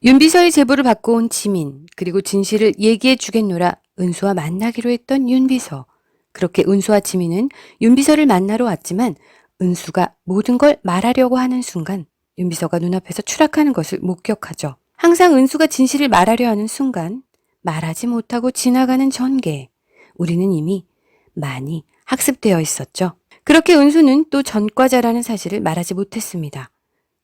윤비서의 제보를 받고 온 지민, 그리고 진실을 얘기해 주겠노라 은수와 만나기로 했던 윤비서. 그렇게 은수와 지민은 윤비서를 만나러 왔지만 은수가 모든 걸 말하려고 하는 순간 윤비서가 눈앞에서 추락하는 것을 목격하죠. 항상 은수가 진실을 말하려 하는 순간 말하지 못하고 지나가는 전개. 우리는 이미 많이 학습되어 있었죠. 그렇게 은수는 또 전과자라는 사실을 말하지 못했습니다.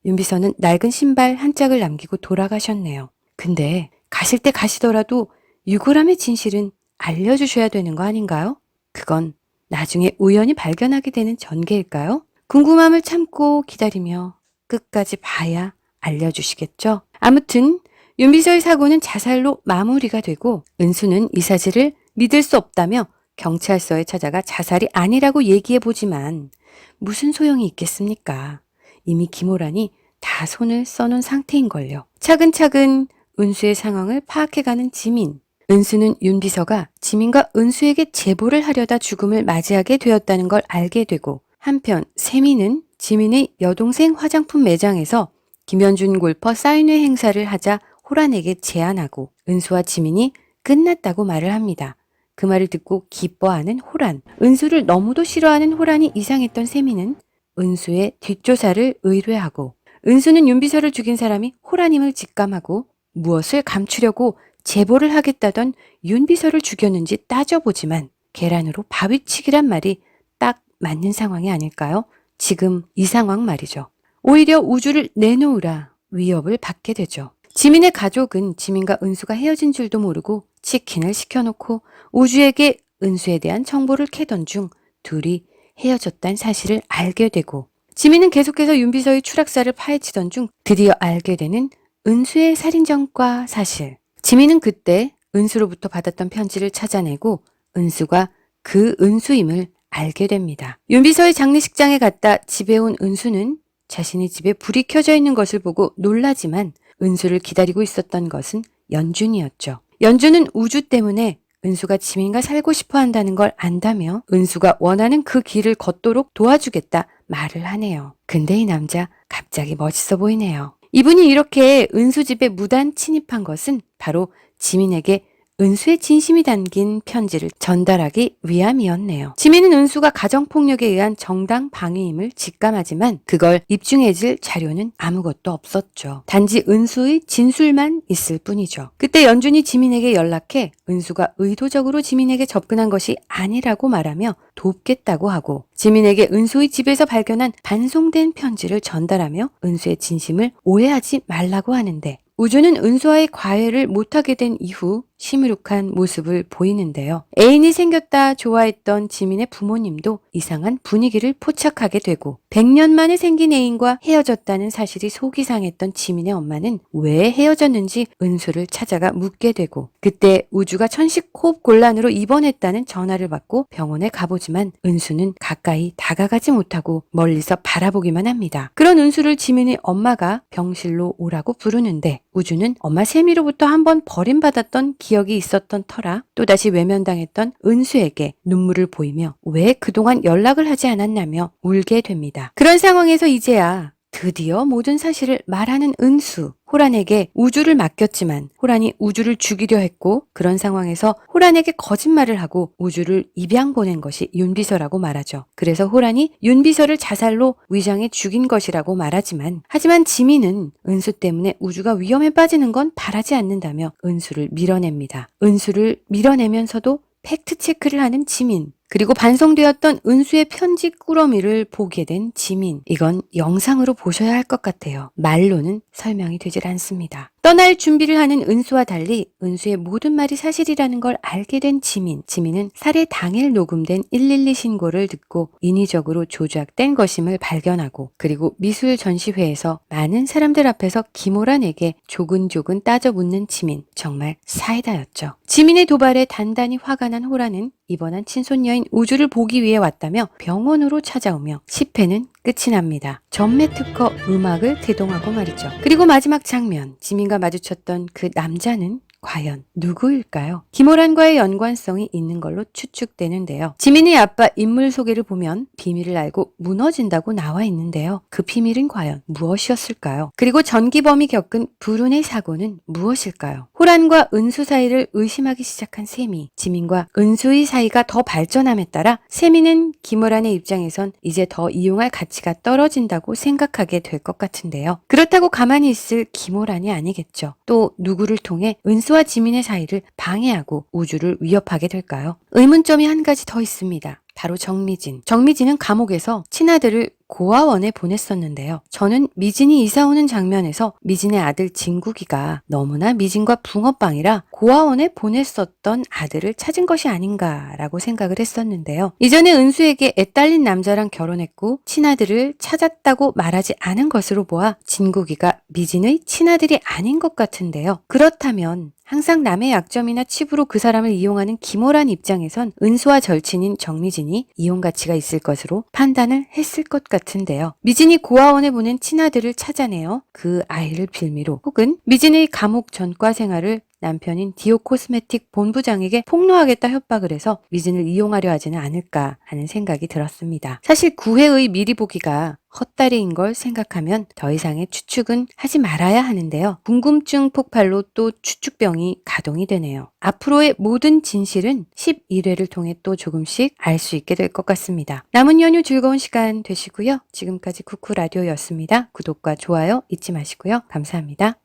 윤비서는 낡은 신발 한 짝을 남기고 돌아가셨네요. 근데 가실 때 가시더라도 유골함의 진실은 알려주셔야 되는 거 아닌가요? 그건 나중에 우연히 발견하게 되는 전개일까요? 궁금함을 참고 기다리며 끝까지 봐야 알려주시겠죠? 아무튼 윤비서의 사고는 자살로 마무리가 되고 은수는 이 사실을 믿을 수 없다며 경찰서에 찾아가 자살이 아니라고 얘기해보지만 무슨 소용이 있겠습니까? 이미 김호란이 다 손을 써놓은 상태인걸요. 차근차근 은수의 상황을 파악해가는 지민. 은수는 윤비서가 지민과 은수에게 제보를 하려다 죽음을 맞이하게 되었다는 걸 알게 되고, 한편 세민은 지민의 여동생 화장품 매장에서 김현준 골퍼 사인회 행사를 하자 호란에게 제안하고 은수와 지민이 끝났다고 말을 합니다. 그 말을 듣고 기뻐하는 호란. 은수를 너무도 싫어하는 호란이 이상했던 세민은 은수의 뒷조사를 의뢰하고, 은수는 윤비서를 죽인 사람이 호란임을 직감하고 무엇을 감추려고 제보를 하겠다던 윤비서를 죽였는지 따져보지만 계란으로 바위치기란 말이 딱 맞는 상황이 아닐까요? 지금 이 상황 말이죠. 오히려 우주를 내놓으라 위협을 받게 되죠. 지민의 가족은 지민과 은수가 헤어진 줄도 모르고 치킨을 시켜놓고 우주에게 은수에 대한 정보를 캐던 중 둘이 헤어졌다는 사실을 알게 되고, 지민은 계속해서 윤비서의 추락사를 파헤치던 중 드디어 알게 되는 은수의 살인전과 사실. 지민은 그때 은수로부터 받았던 편지를 찾아내고 은수가 그 은수임을 알게 됩니다. 윤비서의 장례식장에 갔다 집에 온 은수는 자신의 집에 불이 켜져 있는 것을 보고 놀라지만 은수를 기다리고 있었던 것은 연준이었죠. 연준은 우주 때문에 은수가 지민과 살고 싶어 한다는 걸 안다며 은수가 원하는 그 길을 걷도록 도와주겠다 말을 하네요. 근데 이 남자 갑자기 멋있어 보이네요. 이분이 이렇게 은수 집에 무단 침입한 것은 바로 지민에게 은수의 진심이 담긴 편지를 전달하기 위함이었네요. 지민은 은수가 가정폭력에 의한 정당 방위임을 직감하지만 그걸 입증해줄 자료는 아무것도 없었죠. 단지 은수의 진술만 있을 뿐이죠. 그때 연준이 지민에게 연락해 은수가 의도적으로 지민에게 접근한 것이 아니라고 말하며 돕겠다고 하고, 지민에게 은수의 집에서 발견한 반송된 편지를 전달하며 은수의 진심을 오해하지 말라고 하는데, 우주는 은수와의 과외를 못하게 된 이후 시무룩한 모습을 보이는데요. 애인이 생겼다 좋아했던 지민의 부모님도 이상한 분위기를 포착하게 되고, 100년 만에 생긴 애인과 헤어졌다는 사실이 속이 상했던 지민의 엄마는 왜 헤어졌는지 은수를 찾아가 묻게 되고, 그때 우주가 천식호흡 곤란으로 입원했다는 전화를 받고 병원에 가보지만 은수는 가까이 다가가지 못하고 멀리서 바라보기만 합니다. 그런 은수를 지민의 엄마가 병실로 오라고 부르는데, 우주는 엄마 세미로부터 한번 버림받았던 기억이 있었던 터라 또다시 외면당했던 은수에게 눈물을 보이며 왜 그동안 연락을 하지 않았냐며 울게 됩니다. 그런 상황에서 이제야 드디어 모든 사실을 말하는 은수. 호란에게 우주를 맡겼지만 호란이 우주를 죽이려 했고, 그런 상황에서 호란에게 거짓말을 하고 우주를 입양 보낸 것이 윤비서라고 말하죠. 그래서 호란이 윤비서를 자살로 위장해 죽인 것이라고 말하지만, 하지만 지민은 은수 때문에 우주가 위험에 빠지는 건 바라지 않는다며 은수를 밀어냅니다. 은수를 밀어내면서도 팩트체크를 하는 지민. 그리고 반송되었던 은수의 편지 꾸러미를 보게 된 지민. 이건 영상으로 보셔야 할 것 같아요. 말로는 설명이 되질 않습니다. 떠날 준비를 하는 은수와 달리 은수의 모든 말이 사실이라는 걸 알게 된 지민. 지민은 살해 당일 녹음된 112 신고를 듣고 인위적으로 조작된 것임을 발견하고, 그리고 미술 전시회에서 많은 사람들 앞에서 김호란에게 조근조근 따져 묻는 지민. 정말 사이다였죠. 지민의 도발에 단단히 화가 난 호란은 입원한 친손녀인 우주를 보기 위해 왔다며 병원으로 찾아오며 10회는 끝이 납니다. 전매 특허 음악을 대동하고 말이죠. 그리고 마지막 장면, 지민과 마주쳤던 그 남자는 과연 누구일까요? 김호란과의 연관성이 있는 걸로 추측되는데요. 지민의 아빠 인물 소개를 보면 비밀을 알고 무너진다고 나와 있는데요. 그 비밀은 과연 무엇이었을까요? 그리고 전기범이 겪은 불운의 사고는 무엇일까요? 호란과 은수 사이를 의심하기 시작한 세미, 지민과 은수의 사이가 더 발전함에 따라 세미는 김호란의 입장에선 이제 더 이용할 가치가 떨어진다고 생각하게 될 것 같은데요. 그렇다고 가만히 있을 김호란이 아니겠죠. 또 누구를 통해 은수와 지민의 사이를 방해하고 우주를 위협하게 될까요? 의문점이 한 가지 더 있습니다. 바로 정미진. 정미진은 감옥에서 친아들을 고아원에 보냈었는데요. 저는 미진이 이사 오는 장면에서 미진의 아들 진국이가 너무나 미진과 붕어빵이라 고아원에 보냈었던 아들을 찾은 것이 아닌가라고 생각을 했었는데요. 이전에 은수에게 애딸린 남자랑 결혼했고 친아들을 찾았다고 말하지 않은 것으로 보아 진국이가 미진의 친아들이 아닌 것 같은데요. 그렇다면 항상 남의 약점이나 칩으로 그 사람을 이용하는 김호란 입장에선 은수와 절친인 정미진이 이용 가치가 있을 것으로 판단을 했을 것 같은데요. 미진이 고아원에 보낸 친아들을 찾아내어 그 아이를 빌미로 혹은 미진의 감옥 전과 생활을 남편인 디오 코스메틱 본부장에게 폭로하겠다 협박을 해서 미진을 이용하려 하지는 않을까 하는 생각이 들었습니다. 사실 9회의 미리 보기가 헛다리인 걸 생각하면 더 이상의 추측은 하지 말아야 하는데요. 궁금증 폭발로 또 추측병이 가동이 되네요. 앞으로의 모든 진실은 11회를 통해 또 조금씩 알 수 있게 될 것 같습니다. 남은 연휴 즐거운 시간 되시고요. 지금까지 쿠쿠 라디오였습니다. 구독과 좋아요 잊지 마시고요. 감사합니다.